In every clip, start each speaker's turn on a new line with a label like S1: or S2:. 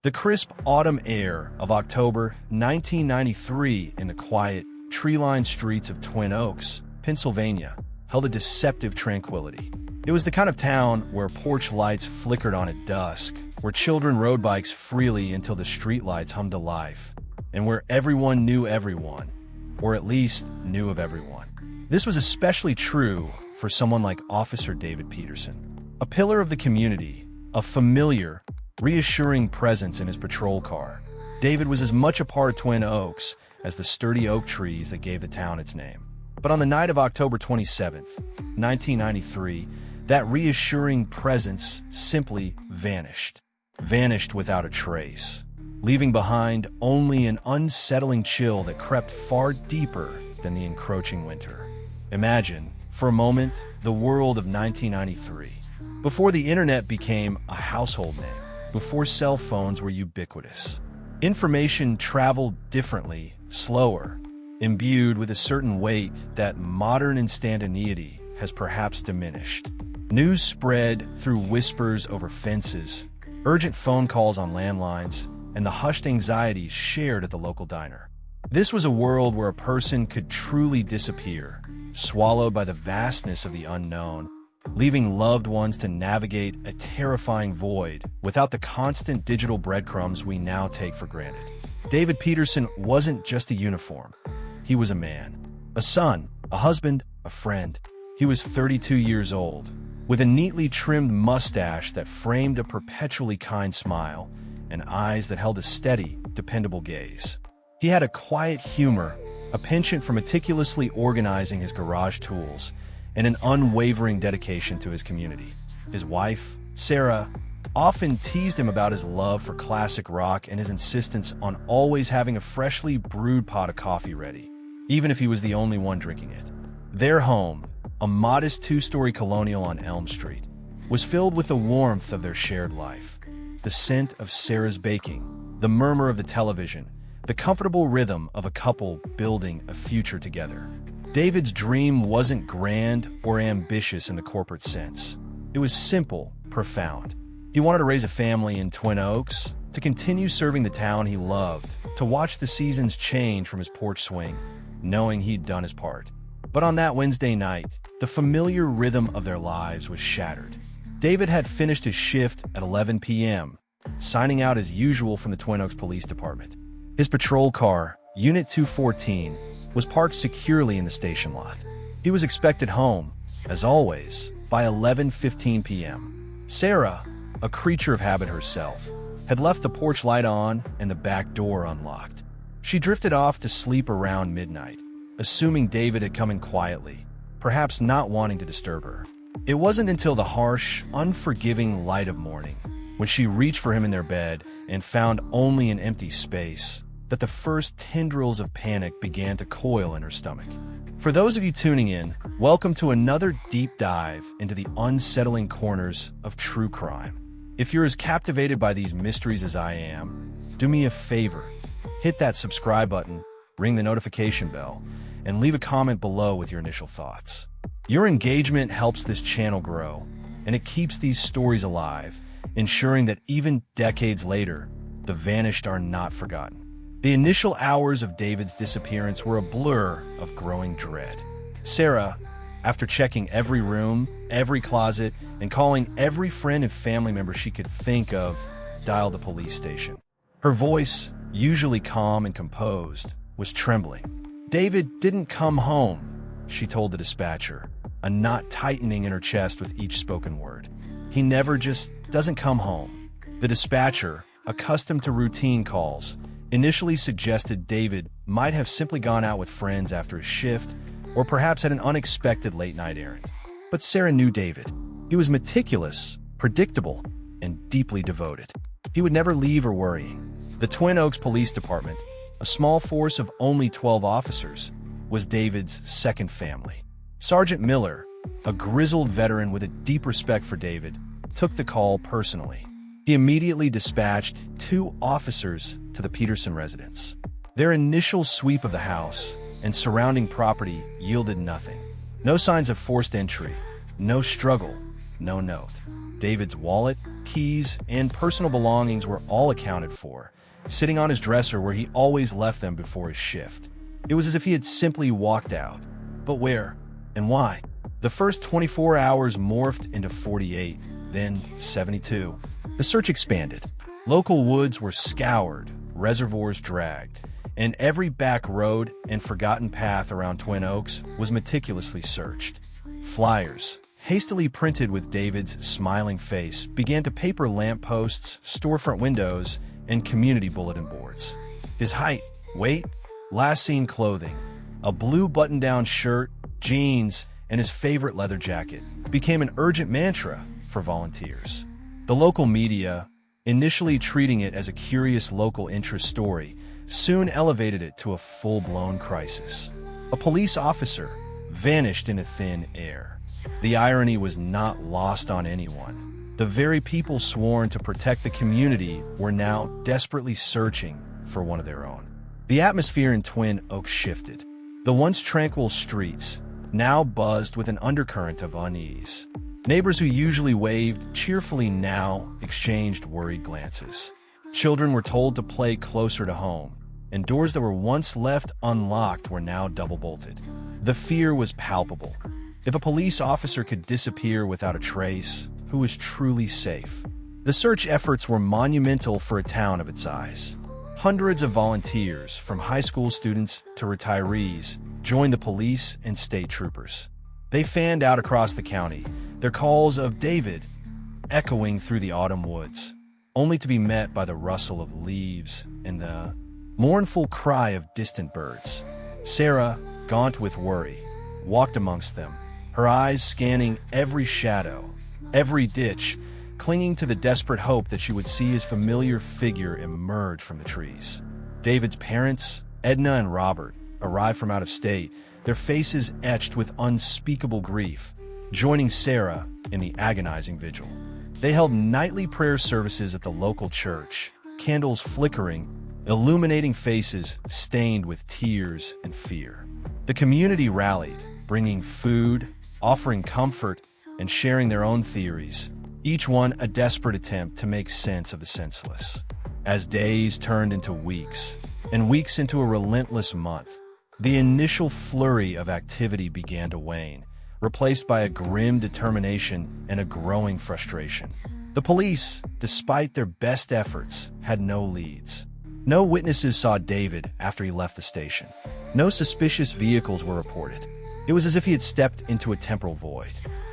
S1: The crisp autumn air of October 1993 in the quiet, tree-lined streets of Twin Oaks, Pennsylvania, held a deceptive tranquility. It was the kind of town where porch lights flickered on at dusk, where children rode bikes freely until the streetlights hummed to life, and where everyone knew everyone, or at least knew of everyone. This was especially true for someone like Officer David Peterson, a pillar of the community, a familiar, reassuring presence in his patrol car. David was as much a part of Twin Oaks as the sturdy oak trees that gave the town its name. But on the night of October 27th, 1993, that reassuring presence simply vanished. Vanished without a trace, leaving behind only an unsettling chill that crept far deeper than the encroaching winter. Imagine, for a moment, the world of 1993. Before the internet became a household name, before cell phones were ubiquitous. Information traveled differently, slower, imbued with a certain weight that modern instantaneity has perhaps diminished. News spread through whispers over fences, urgent phone calls on landlines, and the hushed anxieties shared at the local diner. This was a world where a person could truly disappear, swallowed by the vastness of the unknown, leaving loved ones to navigate a terrifying void without the constant digital breadcrumbs we now take for granted. David Peterson wasn't just a uniform. He was a man, a son, a husband, a friend. He was 32 years old, with a neatly trimmed mustache that framed a perpetually kind smile and eyes that held a steady, dependable gaze. He had a quiet humor, a penchant for meticulously organizing his garage tools, and an unwavering dedication to his community. His wife, Sarah, often teased him about his love for classic rock and his insistence on always having a freshly brewed pot of coffee ready, even if he was the only one drinking it. Their home, a modest two-story colonial on Elm Street, was filled with the warmth of their shared life. The scent of Sarah's baking, the murmur of the television, the comfortable rhythm of a couple building a future together. David's dream wasn't grand or ambitious in the corporate sense. It was simple, profound. He wanted to raise a family in Twin Oaks, to continue serving the town he loved, to watch the seasons change from his porch swing, knowing he'd done his part. But on that Wednesday night, the familiar rhythm of their lives was shattered. David had finished his shift at 11 p.m., signing out as usual from the Twin Oaks Police Department. His patrol car, Unit 214, was parked securely in the station lot. He was expected home, as always, by 11:15 p.m. Sarah, a creature of habit herself, had left the porch light on and the back door unlocked. She drifted off to sleep around midnight, assuming David had come in quietly, perhaps not wanting to disturb her. It wasn't until the harsh, unforgiving light of morning, when she reached for him in their bed and found only an empty space, that the first tendrils of panic began to coil in her stomach. For those of you tuning in, welcome to another deep dive into the unsettling corners of true crime. If you're as captivated by these mysteries as I am, do me a favor. Hit that subscribe button, ring the notification bell, and leave a comment below with your initial thoughts. Your engagement helps this channel grow, and it keeps these stories alive, ensuring that even decades later, the vanished are not forgotten. The initial hours of David's disappearance were a blur of growing dread. Sarah, after checking every room, every closet, and calling every friend and family member she could think of, dialed the police station. Her voice, usually calm and composed, was trembling. "David didn't come home," she told the dispatcher, a knot tightening in her chest with each spoken word. "He never just doesn't come home." The dispatcher, accustomed to routine calls, initially suggested David might have simply gone out with friends after his shift, or perhaps had an unexpected late-night errand. But Sarah knew David. He was meticulous, predictable, and deeply devoted. He would never leave her worrying. The Twin Oaks Police Department, a small force of only 12 officers, was David's second family. Sergeant Miller, a grizzled veteran with a deep respect for David, took the call personally. He immediately dispatched 2 officers to the Peterson residence. Their initial sweep of the house and surrounding property yielded nothing. No signs of forced entry, no struggle, no note. David's wallet, keys, and personal belongings were all accounted for, sitting on his dresser where he always left them before his shift. It was as if he had simply walked out. But where? And why? The first 24 hours morphed into 48, then 72. The search expanded. Local woods were scoured, reservoirs dragged, and every back road and forgotten path around Twin Oaks was meticulously searched. Flyers, hastily printed with David's smiling face, began to paper lampposts, storefront windows, and community bulletin boards. His height, weight, last seen clothing, a blue button-down shirt, jeans, and his favorite leather jacket became an urgent mantra for volunteers. The local media, initially treating it as a curious local interest story, soon elevated it to a full-blown crisis. A police officer vanished into thin air. The irony was not lost on anyone. The very people sworn to protect the community were now desperately searching for one of their own. The atmosphere in Twin Oaks shifted. The once tranquil streets now buzzed with an undercurrent of unease. Neighbors who usually waved cheerfully now exchanged worried glances. Children were told to play closer to home, and doors that were once left unlocked were now double-bolted. The fear was palpable. If a police officer could disappear without a trace, who was truly safe? The search efforts were monumental for a town of its size. Hundreds of volunteers, from high school students to retirees, joined the police and state troopers. They fanned out across the county, their calls of David echoing through the autumn woods, only to be met by the rustle of leaves and the mournful cry of distant birds. Sarah, gaunt with worry, walked amongst them, her eyes scanning every shadow, every ditch, clinging to the desperate hope that she would see his familiar figure emerge from the trees. David's parents, Edna and Robert, arrived from out of state, their faces etched with unspeakable grief, joining Sarah in the agonizing vigil. They held nightly prayer services at the local church, candles flickering, illuminating faces stained with tears and fear. The community rallied, bringing food, offering comfort, and sharing their own theories, each one a desperate attempt to make sense of the senseless. As days turned into weeks, and weeks into a relentless month, the initial flurry of activity began to wane, replaced by a grim determination and a growing frustration. The police, despite their best efforts, had no leads. No witnesses saw David after he left the station. No suspicious vehicles were reported. It was as if he had stepped into a temporal void.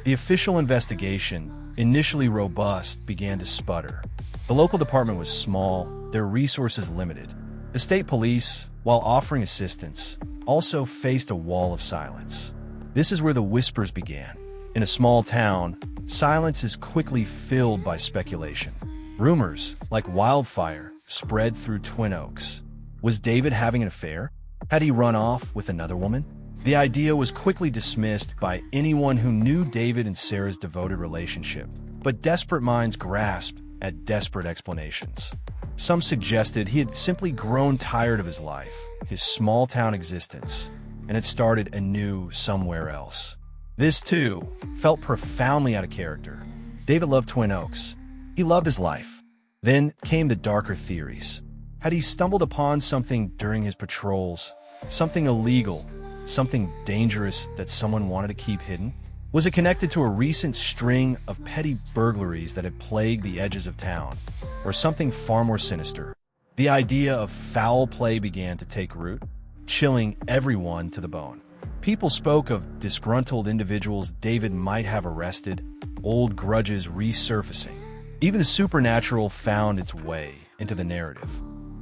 S1: The official investigation, initially robust, began to sputter. The local department was small, their resources limited. The state police, while offering assistance, also faced a wall of silence. This is where the whispers began. In a small town, silence is quickly filled by speculation. Rumors, like wildfire, spread through Twin Oaks. Was David having an affair? Had he run off with another woman? The idea was quickly dismissed by anyone who knew David and Sarah's devoted relationship, but desperate minds grasped at desperate explanations. Some suggested he had simply grown tired of his life, his small-town existence, and had started anew somewhere else. This, too, felt profoundly out of character. David loved Twin Oaks. He loved his life. Then came the darker theories. Had he stumbled upon something during his patrols, something illegal, something dangerous that someone wanted to keep hidden? Was it connected to a recent string of petty burglaries that had plagued the edges of town, or something far more sinister? The idea of foul play began to take root, chilling everyone to the bone. People spoke of disgruntled individuals David might have arrested, old grudges resurfacing. Even the supernatural found its way into the narrative.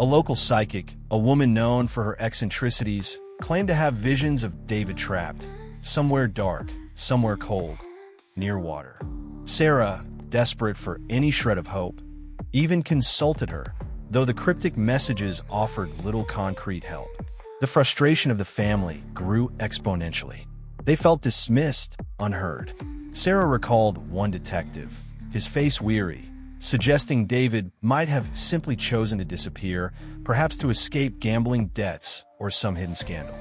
S1: A local psychic, a woman known for her eccentricities, claimed to have visions of David trapped, somewhere dark, somewhere cold, near water. Sarah, desperate for any shred of hope, even consulted her, though the cryptic messages offered little concrete help. The frustration of the family grew exponentially. They felt dismissed, unheard. Sarah recalled one detective, his face weary, suggesting David might have simply chosen to disappear, perhaps to escape gambling debts or some hidden scandal.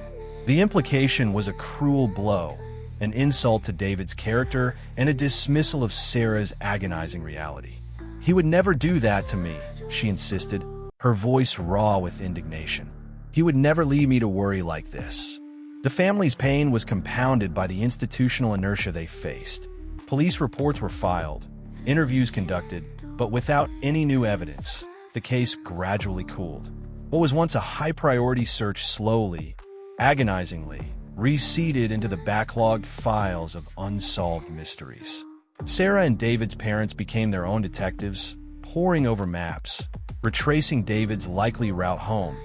S1: The implication was a cruel blow, an insult to David's character and a dismissal of Sarah's agonizing reality. "He would never do that to me," she insisted, her voice raw with indignation. "He would never leave me to worry like this." The family's pain was compounded by the institutional inertia they faced. Police reports were filed, interviews conducted, but without any new evidence, the case gradually cooled. What was once a high-priority search slowly, agonizingly, receded into the backlogged files of unsolved mysteries. Sarah and David's parents became their own detectives, poring over maps, retracing David's likely route home,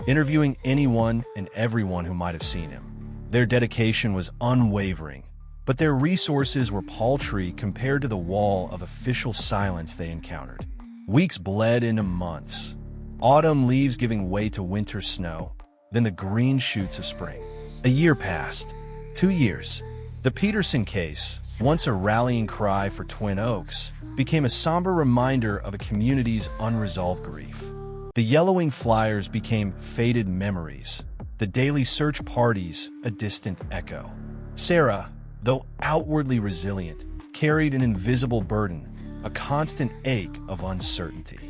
S1: interviewing anyone and everyone who might have seen him. Their dedication was unwavering, but their resources were paltry compared to the wall of official silence they encountered. Weeks bled into months, autumn leaves giving way to winter snow, then the green shoots of spring. A year passed. 2 years. The Peterson case, once a rallying cry for Twin Oaks, became a somber reminder of a community's unresolved grief. The yellowing flyers became faded memories, the daily search parties a distant echo. Sarah, though outwardly resilient, carried an invisible burden, a constant ache of uncertainty.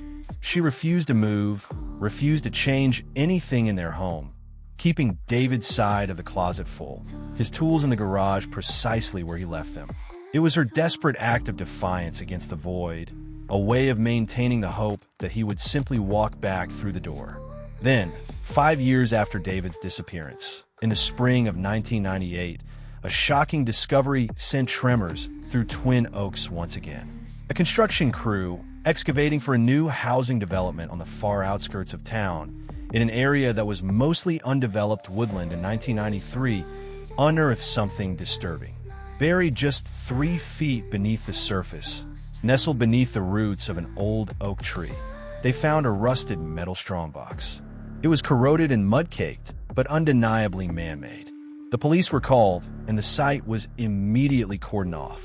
S1: She refused to move, refused to change anything in their home, keeping David's side of the closet full, his tools in the garage precisely where he left them. It was her desperate act of defiance against the void, a way of maintaining the hope that he would simply walk back through the door. Then, 5 years after David's disappearance, in the spring of 1998, a shocking discovery sent tremors through Twin Oaks once again. A construction crew, excavating for a new housing development on the far outskirts of town, in an area that was mostly undeveloped woodland in 1993, unearthed something disturbing. Buried just 3 feet beneath the surface, nestled beneath the roots of an old oak tree, they found a rusted metal strongbox. It was corroded and mud-caked, but undeniably man-made. The police were called, and the site was immediately cordoned off.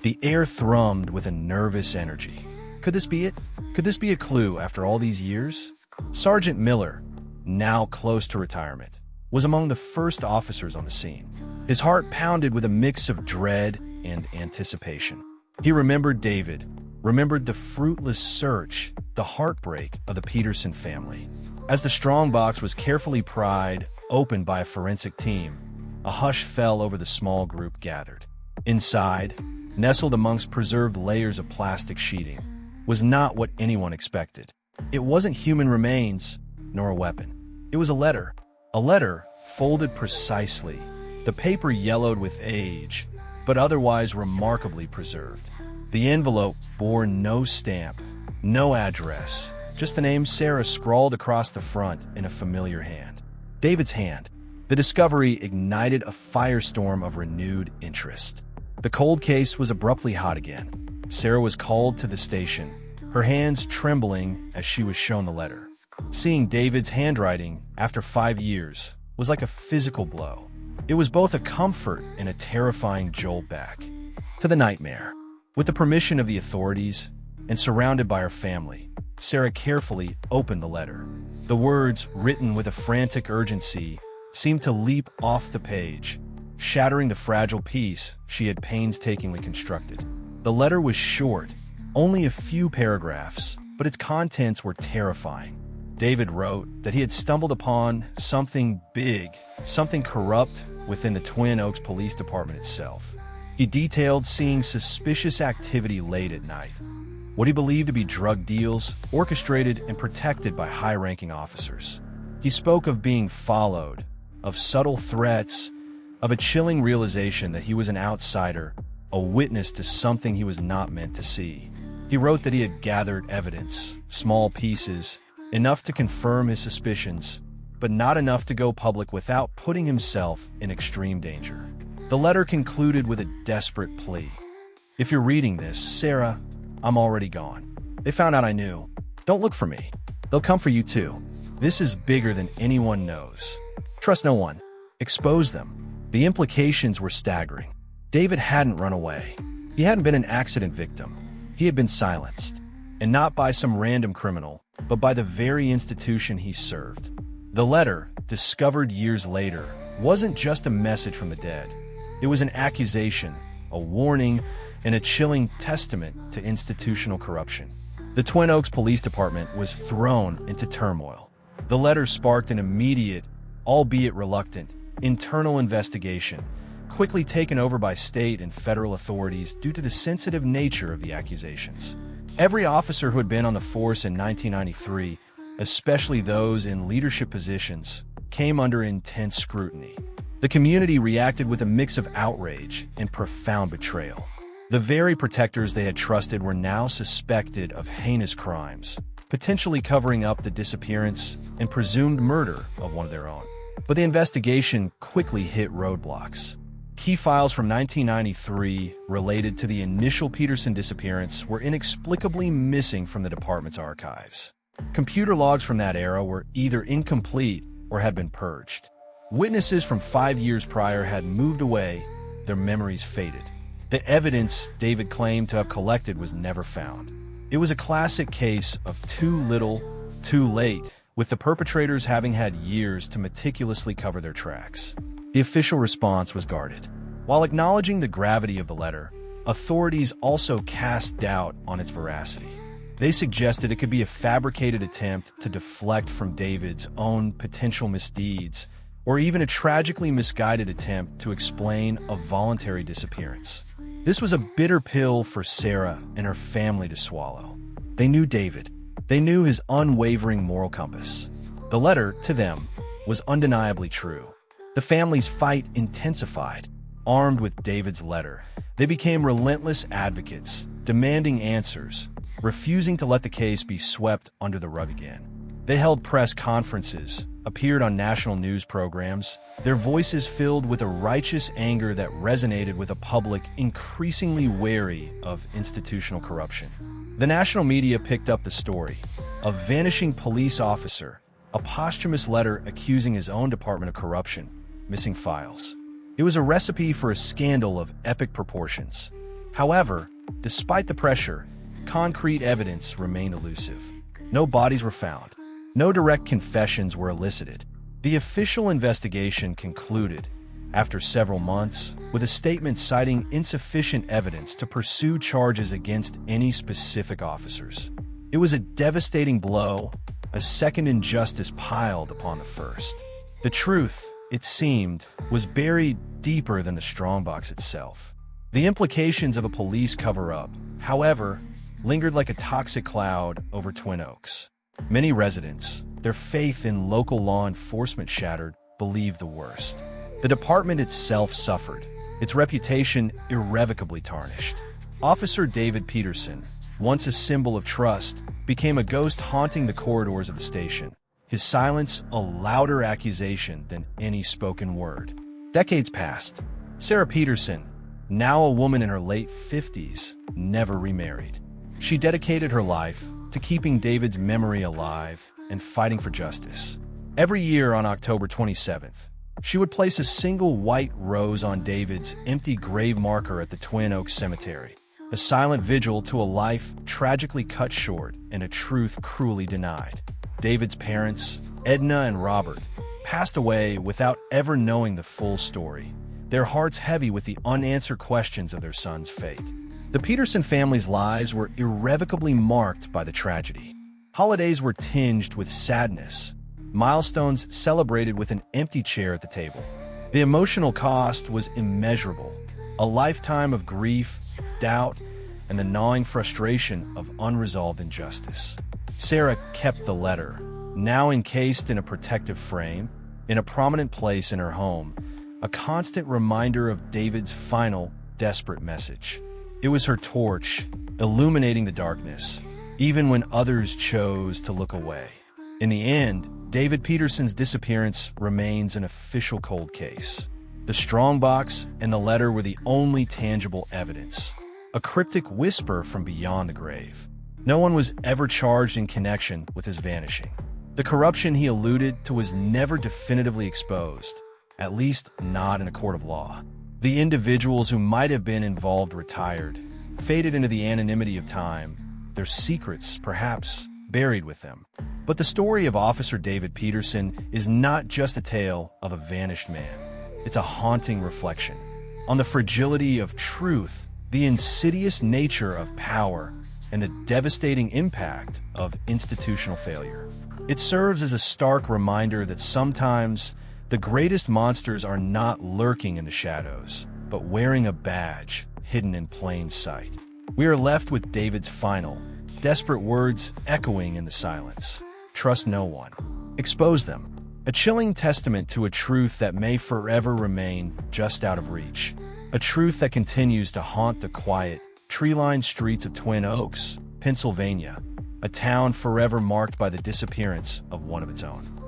S1: The air thrummed with a nervous energy. Could this be it? Could this be a clue after all these years? Sergeant Miller, now close to retirement, was among the first officers on the scene. His heart pounded with a mix of dread and anticipation. He remembered David, remembered the fruitless search, the heartbreak of the Peterson family. As the strongbox was carefully pried open by a forensic team, a hush fell over the small group gathered. Inside, nestled amongst preserved layers of plastic sheeting, was not what anyone expected. It wasn't human remains, nor a weapon. It was a letter folded precisely, the paper yellowed with age, but otherwise remarkably preserved. The envelope bore no stamp, no address, just the name Sarah scrawled across the front in a familiar hand. David's hand. The discovery ignited a firestorm of renewed interest. The cold case was abruptly hot again. Sarah was called to the station, her hands trembling as she was shown the letter. Seeing David's handwriting after 5 years was like a physical blow. It was both a comfort and a terrifying jolt back to the nightmare. With the permission of the authorities and surrounded by her family, Sarah carefully opened the letter. The words, written with a frantic urgency, seemed to leap off the page, shattering the fragile piece she had painstakingly constructed. The letter was short, only a few paragraphs, but its contents were terrifying. David wrote that he had stumbled upon something big, something corrupt within the Twin Oaks Police Department itself. He detailed seeing suspicious activity late at night, what he believed to be drug deals orchestrated and protected by high-ranking officers. He spoke of being followed, of subtle threats, of a chilling realization that he was an outsider, a witness to something he was not meant to see. He wrote that he had gathered evidence, small pieces, enough to confirm his suspicions, but not enough to go public without putting himself in extreme danger. The letter concluded with a desperate plea. "If you're reading this, Sarah, I'm already gone. They found out I knew. Don't look for me. They'll come for you too. This is bigger than anyone knows. Trust no one. Expose them." The implications were staggering. David hadn't run away. He hadn't been an accident victim. He had been silenced, and not by some random criminal, but by the very institution he served. The letter, discovered years later, wasn't just a message from the dead. It was an accusation, a warning, and a chilling testament to institutional corruption. The Twin Oaks Police Department was thrown into turmoil. The letter sparked an immediate, albeit reluctant, internal investigation, quickly taken over by state and federal authorities due to the sensitive nature of the accusations. Every officer who had been on the force in 1993, especially those in leadership positions, came under intense scrutiny. The community reacted with a mix of outrage and profound betrayal. The very protectors they had trusted were now suspected of heinous crimes, potentially covering up the disappearance and presumed murder of one of their own. But the investigation quickly hit roadblocks. Key files from 1993 related to the initial Peterson disappearance were inexplicably missing from the department's archives. Computer logs from that era were either incomplete or had been purged. Witnesses from 5 years prior had moved away, their memories faded. The evidence David claimed to have collected was never found. It was a classic case of too little, too late, with the perpetrators having had years to meticulously cover their tracks. The official response was guarded. While acknowledging the gravity of the letter, authorities also cast doubt on its veracity. They suggested it could be a fabricated attempt to deflect from David's own potential misdeeds, or even a tragically misguided attempt to explain a voluntary disappearance. This was a bitter pill for Sarah and her family to swallow. They knew David. They knew his unwavering moral compass. The letter, to them, was undeniably true. The family's fight intensified. Armed with David's letter, they became relentless advocates, demanding answers, refusing to let the case be swept under the rug again. They held press conferences, appeared on national news programs, their voices filled with a righteous anger that resonated with a public increasingly wary of institutional corruption. The national media picked up the story. A vanishing police officer, a posthumous letter accusing his own department of corruption, missing files. It was a recipe for a scandal of epic proportions. However, despite the pressure, concrete evidence remained elusive. No bodies were found. No direct confessions were elicited. The official investigation concluded, after several months, with a statement citing insufficient evidence to pursue charges against any specific officers. It was a devastating blow, a second injustice piled upon the first. The truth, it seemed, was buried deeper than the strongbox itself. The implications of a police cover-up, however, lingered like a toxic cloud over Twin Oaks. Many residents, their faith in local law enforcement shattered, believed the worst. The department itself suffered, its reputation irrevocably tarnished. Officer David Peterson, once a symbol of trust, became a ghost haunting the corridors of the station. His silence a louder accusation than any spoken word. Decades passed. Sarah Peterson, now a woman in her late 50s, never remarried. She dedicated her life to keeping David's memory alive and fighting for justice. Every year on October 27th, she would place a single white rose on David's empty grave marker at the Twin Oaks Cemetery, a silent vigil to a life tragically cut short and a truth cruelly denied. David's parents, Edna and Robert, passed away without ever knowing the full story, their hearts heavy with the unanswered questions of their son's fate. The Peterson family's lives were irrevocably marked by the tragedy. Holidays were tinged with sadness, milestones celebrated with an empty chair at the table. The emotional cost was immeasurable, a lifetime of grief, doubt, and the gnawing frustration of unresolved injustice. Sarah kept the letter, now encased in a protective frame, in a prominent place in her home, a constant reminder of David's final, desperate message. It was her torch, illuminating the darkness, even when others chose to look away. In the end, David Peterson's disappearance remains an official cold case. The strongbox and the letter were the only tangible evidence, a cryptic whisper from beyond the grave. No one was ever charged in connection with his vanishing. The corruption he alluded to was never definitively exposed, at least not in a court of law. The individuals who might have been involved retired, faded into the anonymity of time, their secrets, perhaps, buried with them. But the story of Officer David Peterson is not just a tale of a vanished man. It's a haunting reflection on the fragility of truth, the insidious nature of power, and the devastating impact of institutional failure. It serves as a stark reminder that sometimes the greatest monsters are not lurking in the shadows, but wearing a badge hidden in plain sight. We are left with David's final, desperate words echoing in the silence. Trust no one. Expose them. A chilling testament to a truth that may forever remain just out of reach. A truth that continues to haunt the quiet, tree-lined streets of Twin Oaks, Pennsylvania, a town forever marked by the disappearance of one of its own.